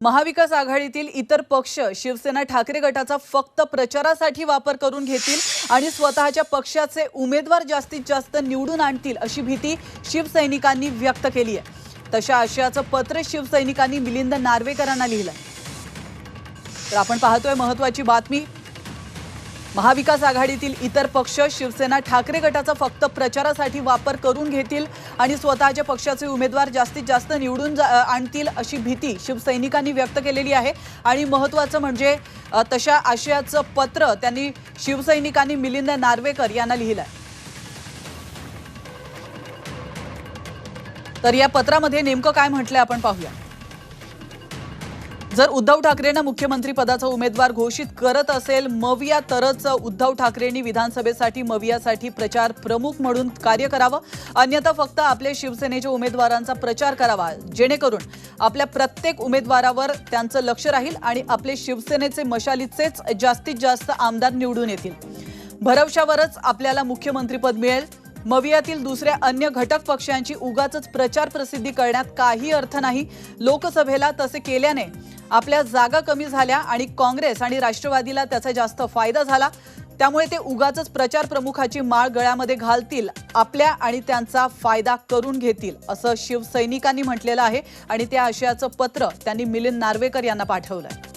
महाविकास आघाडीतील इतर पक्ष शिवसेना ठाकरे गटाचा फक्त प्रचारासाठी वापर करून घेतील आणि स्वतःच्या पक्षाचे उमेदवार जास्तीत जास्त निवडून आणतील अशी भीती शिवसैनिकांनी व्यक्त केली आहे। तशा आशयाचं पत्र शिवसैनिकांनी मिलिंद नार्वेकरांना लिहिलं। तर आपण पाहतोय महत्त्वाची बातमी। महाविकास आघाडीतील इतर पक्ष शिवसेना ठाकरे गटाचा फक्त प्रचारासाठी वापर करून घेतील आणि स्वतःच्या पक्षाचे उमेदवार जास्तीत जास्त निवडून आणतील अशी भीती शिवसैनिकांनी व्यक्त केलेली आहे। आणि महत्त्वाचं म्हणजे तशा आशयाचं पत्र त्यांनी शिवसैनिकांनी मिलिंद नार्वेकर यांना लिहिलं आहे। तर या पत्रामध्ये नेमकं काय म्हटलंय आपण पाहूया। जर उद्धव ठाकरेंना मुख्यमंत्री पदाचा उमेदवार घोषित करत असेल मविया तरच उद्धव ठाकरेंनी विधानसभेसाठी मवियासाठी प्रचार प्रमुख म्हणून कार्य करावं, अन्यथा फक्त आपल्या शिवसेनेच्या उमेदवारांचा प्रचार करावा, जेणेकरून आपल्या प्रत्येक उमेदवारावर त्यांचं लक्ष राहील आणि आपले शिवसेनेचे मशालीचेच जास्तीत जास्त आमदार निवडून येतील। भरवशावरच आपल्याला मुख्यमंत्रीपद मिळेल। मवियातील दुसऱ्या अन्य घटक पक्षांची उगाचच प्रचार प्रसिद्धी करण्यात काही अर्थ नाही। लोकसभेला तसे केल्याने आपल्या जागा कमी झाल्या आणि काँग्रेस आणि राष्ट्रवादीला त्याचा जास्त फायदा झाला। त्यामुळे ते उगाचच प्रचार प्रमुखाची माळ गळ्यामध्ये घालतील, आपल्या आणि त्यांचा फायदा करून घेतील असं शिवसैनिकांनी म्हटलेलं आहे। आणि त्या आशयाचं पत्र त्यांनी मिलिंद नार्वेकर यांना पाठवलंय।